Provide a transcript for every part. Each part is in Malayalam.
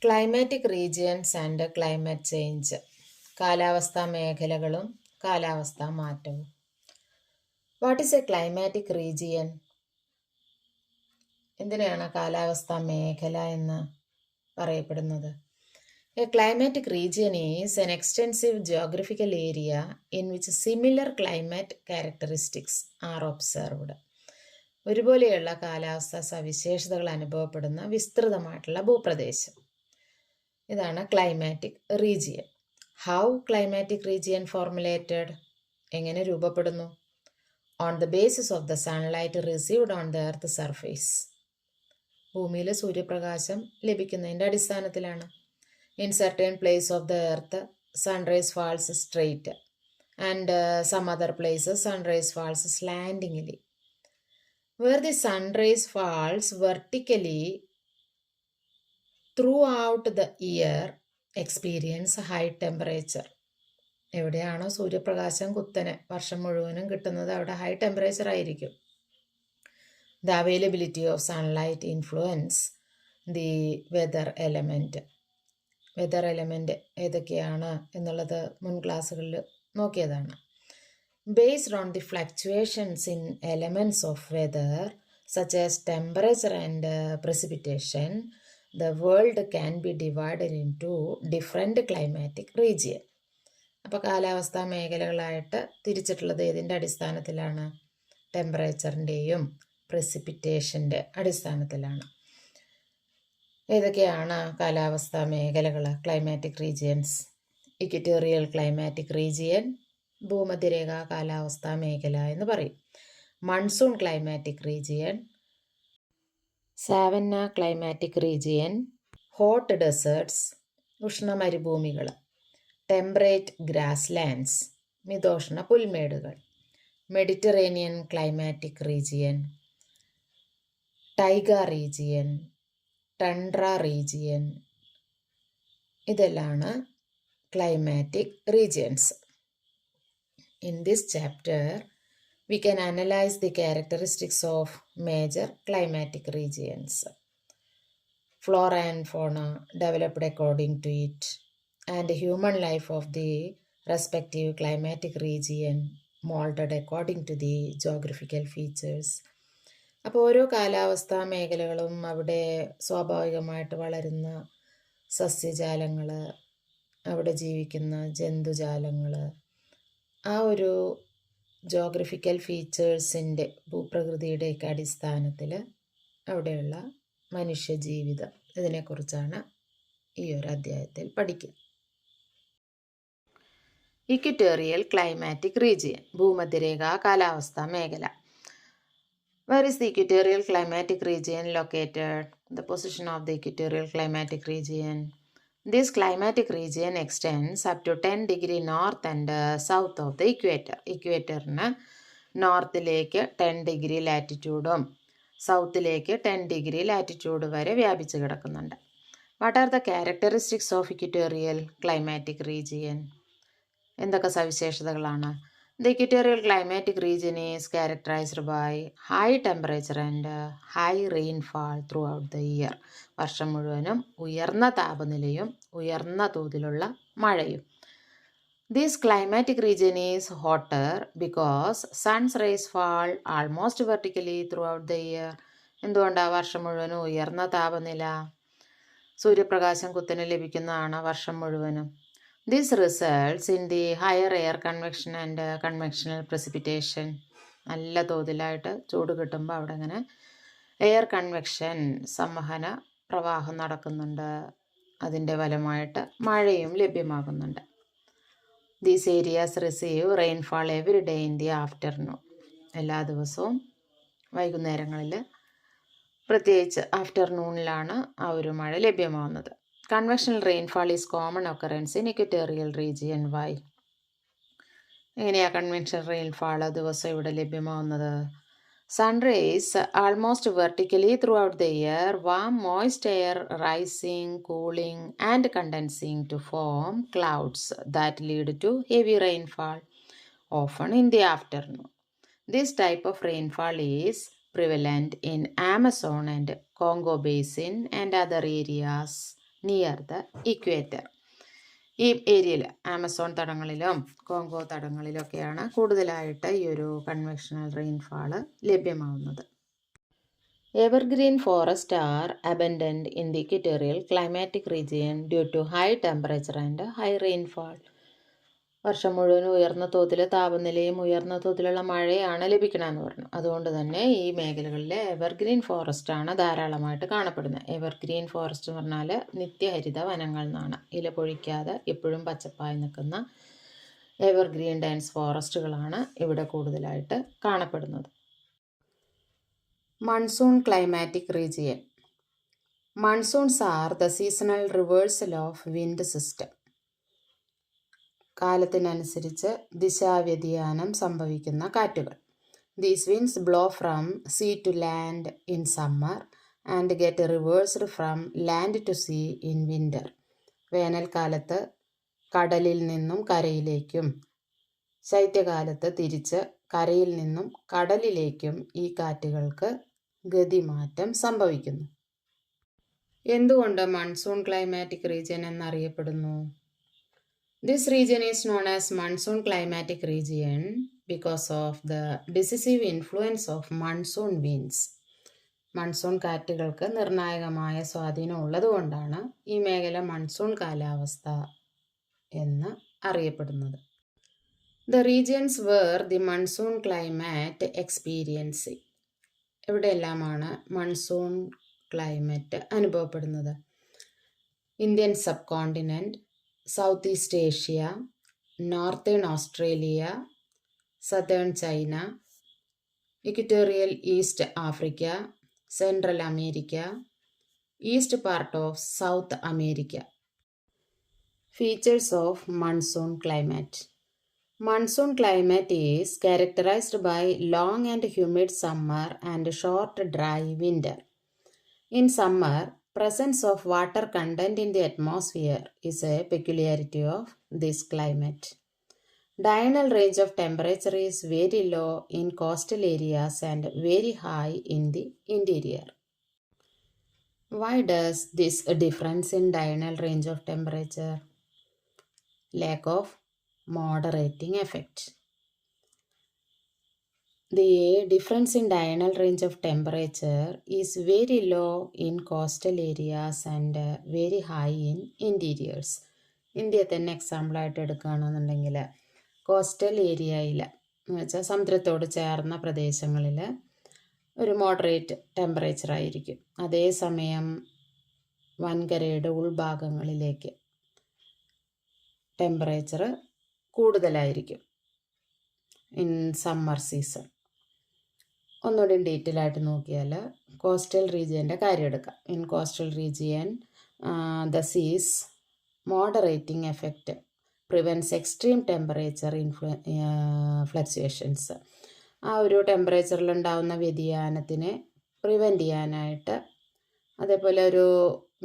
Climatic regions and climate change, കാലാവസ്ഥാ മേഖലകളും കാലാവസ്ഥാ മാറ്റവും. What is a climatic region? എന്തിനാണ് കാലാവസ്ഥാ മേഖല എന്ന് പറയപ്പെടുന്നത്? A climatic region is an extensive geographical area in which similar climate characteristics are observed. ഒരുപോലെയുള്ള കാലാവസ്ഥാ സവിശേഷതകൾ അനുഭവപ്പെടുന്ന വിസ്തൃതമായിട്ടുള്ള ഭൂപ്രദേശം. ഇതാണ് climatic region. How climatic region formulated? എങ്ങനെ രൂപപ്പെടുന്നു? On the basis of the sunlight received on the earth surface. ഭൂമിയിലെ സൂര്യപ്രകാശം ലഭിക്കുന്നതിൻ്റെ അടിസ്ഥാനത്തിലാണ്. In certain place of the earth sunrise falls straight and some other places sunrise falls slantingly. Where the sunrise falls vertically throughout the year experience high temperature. എവിടെയാണോ സൂര്യപ്രകാശം കുത്തനെ വർഷം മുഴുവനും കിട്ടുന്നത് അവിടെ ഹൈ ടെമ്പറേച്ചർ ആയിരിക്കും. The availability of sunlight influence the weather element. Weather element ഏതൊക്കെയാണ് എന്നുള്ളത് മുൻ ക്ലാസ്സുകളിൽ നോക്കിയതാണ്. Based on the fluctuations in elements of weather, such as temperature and precipitation, the world can be divided into different climatic regions. അപ്പോൾ കാലാവസ്ഥാ മേഖലകളായിട്ട് തിരിച്ചിട്ടുള്ളത് ഏതിൻ്റെ അടിസ്ഥാനത്തിലാണ്? ടെമ്പറേച്ചറിൻ്റെയും പ്രസിപ്പിറ്റേഷൻ്റെ അടിസ്ഥാനത്തിലാണ്. ഏതൊക്കെയാണ് കാലാവസ്ഥാ മേഖലകൾ? Climatic regions. Equatorial climatic region, ഭൂമധ്യരേഖ കാലാവസ്ഥാ മേഖല എന്ന് പറയും. Monsoon climatic region, savanna climatic region, hot deserts ഉഷ്ണമരുഭൂമികൾ, ടെമ്പറേറ്റ് ഗ്രാസ് ലാൻഡ്സ് മിതോഷ്ണ പുൽമേടുകൾ, Mediterranean climatic region, taiga region, tundra region. ഇതെല്ലാമാണ് climatic regions. In this chapter, we can analyze the characteristics of major climatic regions, flora and fauna developed according to it, and human life of the respective climatic region molded according to the geographical features. അപ്പോൾ ഓരോ കാലാവസ്ഥാ മേഖലകളും അവിടെ സ്വാഭാവികമായിട്ട് വളരുന്ന സസ്യജാലങ്ങൾ, അവിടെ ജീവിക്കുന്ന ജന്തുജാലങ്ങൾ, ആ ഒരു ജോഗ്രഫിക്കൽ ഫീച്ചേഴ്സിൻ്റെ ഭൂപ്രകൃതിയുടെയൊക്കെ അടിസ്ഥാനത്തിൽ അവിടെയുള്ള മനുഷ്യജീവിതം, ഇതിനെക്കുറിച്ചാണ് ഈ ഒരു അധ്യായത്തിൽ പഠിക്കുക. ഇക്വറ്റോറിയൽ ക്ലൈമാറ്റിക് റീജിയൻ, ഭൂമധ്യരേഖ കാലാവസ്ഥാ മേഖല. Where is the equatorial climatic region located? The position of the equatorial climatic region. This climatic region extends up to 10 degree north and south of the equator. ഇക്വേറ്ററിന് നോർത്തിലേക്ക് 10 ഡിഗ്രി ലാറ്റിറ്റ്യൂഡും സൗത്തിലേക്ക് 10 ഡിഗ്രി ലാറ്റിറ്റ്യൂഡ് വരെ വ്യാപിച്ചു കിടക്കുന്നുണ്ട്. What are the characteristics of equatorial climatic region? എന്തൊക്കെ സവിശേഷതകളാണ്? The equatorial climatic region is characterized by high temperature and high rainfall throughout the year. വർഷം മുഴുവനും ഉയർന്ന താപനിലയും ഉയർന്ന തോതിലുള്ള മഴയും. This climatic region is hotter because sun's rays fall almost vertically throughout the year. എന്തുകൊണ്ടാണ് വർഷം മുഴുവനും ഉയർന്ന താപനില? സൂര്യപ്രകാശം കുത്തനെ ലഭിക്കുന്നതാണ് വർഷം മുഴുവനും. This results in the higher air convection and convectional precipitation. നല്ല തോതിലായിട്ട് ചൂട് കിട്ടുമ്പോൾ അവിടെ അങ്ങനെ എയർ കൺവെക്ഷൻ, സംവഹന പ്രവാഹം നടക്കുന്നുണ്ട്. അതിൻ്റെ ഫലമായിട്ട് മഴയും ലഭ്യമാകുന്നുണ്ട്. These areas receive rainfall every day in the afternoon. എല്ലാ ദിവസവും വൈകുന്നേരങ്ങളിൽ, പ്രത്യേകിച്ച് ആഫ്റ്റർനൂണിലാണ് ആ ഒരു മഴ ലഭ്യമാകുന്നത്. Convectional rainfall is common occurrence in equatorial region. Why? എങ്ങനെയാണ് കൺവെൻഷണൽ റെയിൻഫാൾ ദിവസം ഇവിടെ ലഭ്യമാവുന്നത്? Sunrise almost vertically throughout the year, warm moist air rising, cooling and condensing to form clouds that lead to heavy rainfall, often in the afternoon. This type of rainfall is prevalent in Amazon and Congo Basin and other areas near the equator. ഈ ഏരിയയിൽ ആമസോൺ തടങ്ങളിലും കോങ്കോ തടങ്ങളിലൊക്കെയാണ് കൂടുതലായിട്ട് ഈ ഒരു കൺവെക്ഷണൽ റെയിൻഫാള് ലഭ്യമാവുന്നത്. Evergreen forest are abundant in the equatorial climatic region due to high temperature and high rainfall. വർഷം മുഴുവൻ ഉയർന്ന തോതിൽ താപനിലയും ഉയർന്ന തോതിലുള്ള മഴയാണ് ലഭിക്കണമെന്ന് പറഞ്ഞു. അതുകൊണ്ട് തന്നെ ഈ മേഖലകളിൽ എവർഗ്രീൻ ഫോറസ്റ്റ് ആണ് ധാരാളമായിട്ട് കാണപ്പെടുന്നത്. എവർഗ്രീൻ ഫോറസ്റ്റ് എന്ന് പറഞ്ഞാൽ നിത്യഹരിത വനങ്ങൾ എന്നാണ്. ഇല പൊഴിക്കാതെ എപ്പോഴും പച്ചപ്പായി നിൽക്കുന്ന എവർഗ്രീൻ ഡെൻസ് ഫോറസ്റ്റുകളാണ് ഇവിടെ കൂടുതലായിട്ട് കാണപ്പെടുന്നത്. Monsoon climatic region. Monsoons are the seasonal reversal of wind system. കാലത്തിനനുസരിച്ച് ദിശാവ്യതിയാനം സംഭവിക്കുന്ന കാറ്റുകൾ. These winds blow from sea to land in summer and get reversed from land to sea in winter. വേനൽക്കാലത്ത് കടലിൽ നിന്നും കരയിലേക്കും ശൈത്യകാലത്ത് തിരിച്ച് കരയിൽ നിന്നും കടലിലേക്കും ഈ കാറ്റുകൾക്ക് ഗതിമാറ്റം സംഭവിക്കുന്നു. എന്തുകൊണ്ട് മൺസൂൺ ക്ലൈമാറ്റിക് റീജിയൻ എന്നറിയപ്പെടുന്നു? This region is known as monsoon climatic region because of the decisive influence of monsoon winds. Monsoon കാറ്റുകൾക്ക് നിർണായകമായ സ്വാധീനം ഉള്ളതുകൊണ്ടാണ് ഈ മേഖല മൺസൂൺ കാലാവസ്ഥ എന്ന് അറിയപ്പെടുന്നത്. The regions where the monsoon climate experiencing. എവിടെയെല്ലാമാണ് മൺസൂൺ ക്ലൈമറ്റ് അനുഭവപ്പെടുന്നത്? Indian subcontinent, Southeast Asia, Northern Australia, Southern China, Equatorial East Africa, Central America, East part of South America. Features of monsoon climate. Monsoon climate is characterized by long and humid summer and short dry winter. In summer, presence of water content in the atmosphere is a peculiarity of this climate. Diurnal range of temperature is very low in coastal areas and very high in the interior. Why does this difference in diurnal range of temperature? Lack of moderating effect. The difference in diurnal range of temperature is very low in coastal areas and very high in interiors. ഇന്ത്യയെ തന്നെ എക്സാമ്പിളായിട്ട് എടുക്കുകയാണെന്നുണ്ടെങ്കിൽ കോസ്റ്റൽ ഏരിയയിൽ എന്ന് വെച്ചാൽ സമുദ്രത്തോട് ചേർന്ന പ്രദേശങ്ങളിൽ ഒരു മോഡറേറ്റ് ടെമ്പറേച്ചർ ആയിരിക്കും. അതേസമയം വൻകരയുടെ ഉൾഭാഗങ്ങളിലേക്ക് ടെമ്പറേച്ചർ കൂടുതലായിരിക്കും ഇൻ സമ്മർ സീസൺ. ഒന്നുകൂടി ഡീറ്റെയിൽ ആയിട്ട് നോക്കിയാൽ കോസ്റ്റൽ റീജിയൻ്റെ കാര്യം എടുക്കാം. ഇൻ കോസ്റ്റൽ റീജിയൻ ദ സീസ് moderating effect prevents extreme temperature fluctuations. ആ ഒരു ടെമ്പറേച്ചറിലുണ്ടാകുന്ന വ്യതിയാനത്തിനെ പ്രിവെൻറ്റ് ചെയ്യാനായിട്ട്, അതേപോലെ ഒരു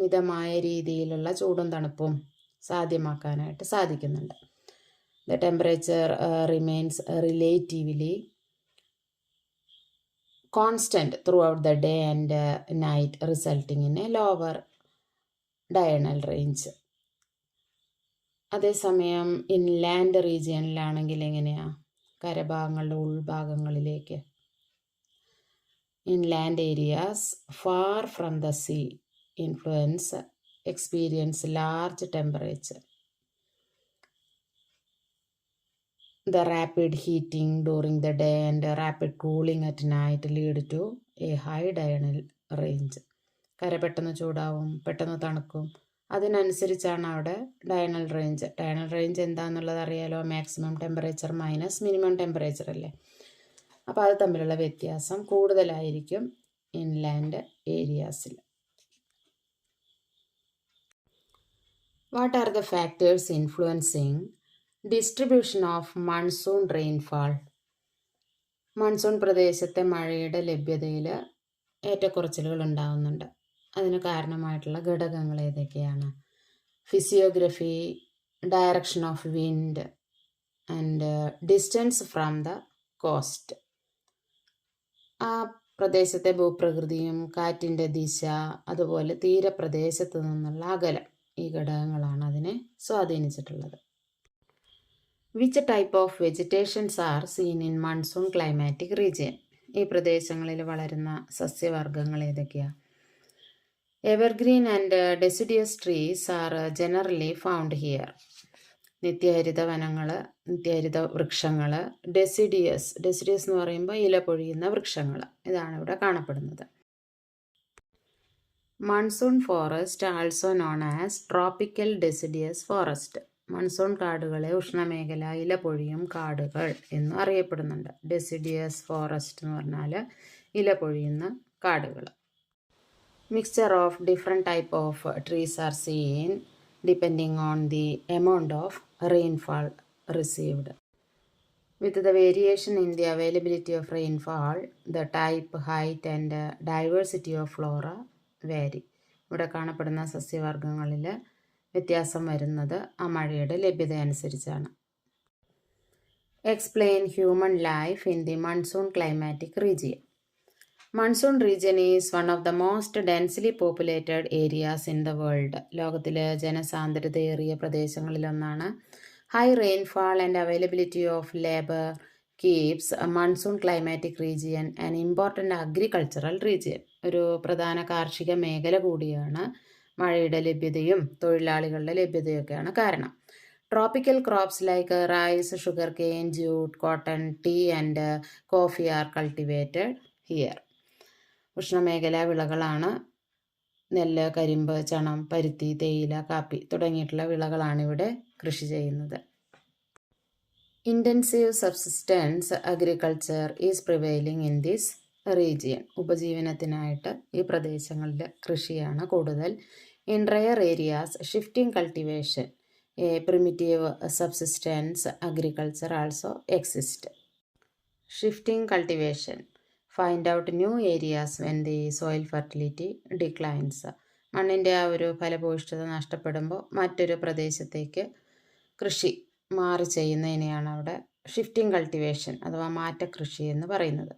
മിതമായ രീതിയിലുള്ള ചൂടും തണുപ്പും സാധ്യമാക്കാനായിട്ട് സാധിക്കുന്നുണ്ട്. The temperature remains relatively constant throughout the day and night, resulting in a lower diurnal range. അതേസമയം ഇൻലാൻഡ് റീജിയനിലാണെങ്കിൽ എങ്ങനെയാണ്? കരഭാഗങ്ങളുടെ ഉൾഭാഗങ്ങളിലേക്ക്, inland areas far from the sea experience large temperature. The rapid heating during the day and rapid cooling at night lead to a high diurnal range. കര പെട്ടെന്ന് ചൂടാവും, പെട്ടെന്ന് തണുക്കും. അതിനനുസരിച്ചാണ് അവിടെ ഡയണൽ റേഞ്ച്. ഡയണൽ റേഞ്ച് എന്താണെന്നുള്ളത് അറിയാലോ, maximum temperature minus minimum temperature അല്ലേ. അപ്പോൾ അത് തമ്മിലുള്ള വ്യത്യാസം കൂടുതലായിരിക്കും ഇൻലാൻഡ് ഏരിയാസിൽ. What are the factors influencing distribution of monsoon rainfall? Monsoon പ്രദേശത്തെ മഴയുടെ ലഭ്യതയിൽ ഏറ്റക്കുറച്ചിലുകൾ ഉണ്ടാകുന്നുണ്ട്. അതിന് കാരണമായിട്ടുള്ള ഘടകങ്ങൾ ഏതൊക്കെയാണ്? Physiography, direction of wind and distance from the coast. ആ പ്രദേശത്തെ ഭൂപ്രകൃതിയും കാറ്റിൻ്റെ ദിശ, അതുപോലെ തീരപ്രദേശത്ത് നിന്നുള്ള അകലം, ഈ ഘടകങ്ങളാണ് അതിനെ സ്വാധീനിച്ചിട്ടുള്ളത്. Which type of vegetations are seen in monsoon climatic region? ഈ പ്രദേശങ്ങളിൽ വളരുന്ന സസ്യവർഗ്ഗങ്ങൾ ഏതൊക്കെയാണ്? Evergreen and deciduous trees are generally found here. നിത്യഹരിത വനങ്ങൾ, നിത്യഹരിത വൃക്ഷങ്ങൾ. ഡെസിഡിയസ് എന്ന് പറയുമ്പോൾ ഇല പൊഴിയുന്ന വൃക്ഷങ്ങൾ, ഇതാണ് ഇവിടെ കാണപ്പെടുന്നത്. Monsoon forest also known as tropical deciduous forest. Monsoon കാടുകളെ ഉഷ്ണമേഖല ഇല പൊഴിയും കാടുകൾ എന്നും അറിയപ്പെടുന്നുണ്ട്. ഡെസിഡിയസ് ഫോറസ്റ്റ് എന്ന് പറഞ്ഞാൽ ഇല പൊഴിയുന്ന കാടുകൾ. Mixture of different type of trees are seen depending on the amount of rainfall received. With the variation in the availability of rainfall, the type, height and diversity of flora vary. ഇവിടെ കാണപ്പെടുന്ന സസ്യവർഗ്ഗങ്ങളിൽ വ്യത്യാസം വരുന്നത് ആ മഴയുടെ ലഭ്യത അനുസരിച്ചാണ്. Explain human life in the monsoon climatic region. Monsoon region is one of the most densely populated areas in the world. ലോകത്തിലെ ജനസാന്ദ്രതയേറിയ പ്രദേശങ്ങളിലൊന്നാണ്. High rainfall and availability of labour keeps monsoon climatic region an important agricultural region. ഒരു പ്രധാന കാർഷിക മേഖല കൂടിയാണ്. മഴയുടെ ലഭ്യതയും തൊഴിലാളികളുടെ ലഭ്യതയൊക്കെയാണ് കാരണം. Tropical crops like rice, sugarcane, jute, cotton, tea and coffee are cultivated here. ഉഷ്ണമേഖലാ വിളകളാണ് നെല്ല്, കരിമ്പ്, ചണം, പരുത്തി, തേയില, കാപ്പി തുടങ്ങിയിട്ടുള്ള വിളകളാണ് ഇവിടെ കൃഷി ചെയ്യുന്നത്. Intensive subsistence agriculture is prevailing in this region. ഉപജീവനത്തിനായിട്ട് ഈ പ്രദേശങ്ങളിൽ കൃഷിയാണ് കൂടുതൽ. In rare areas shifting cultivation, a primitive subsistence agriculture also exist. Shifting cultivation, find out new areas when the soil fertility declines. മണ്ണിൻ്റെ ആ ഒരു ഫലഭൂയിഷ്ഠത നഷ്ടപ്പെടുമ്പോൾ മറ്റൊരു പ്രദേശത്തേക്ക് കൃഷി മാറി ചെയ്യുന്നതിനെയാണ് അവിടെ ഷിഫ്റ്റിംഗ് കൾട്ടിവേഷൻ അഥവാ മാറ്റക്കൃഷി എന്ന് പറയുന്നത്.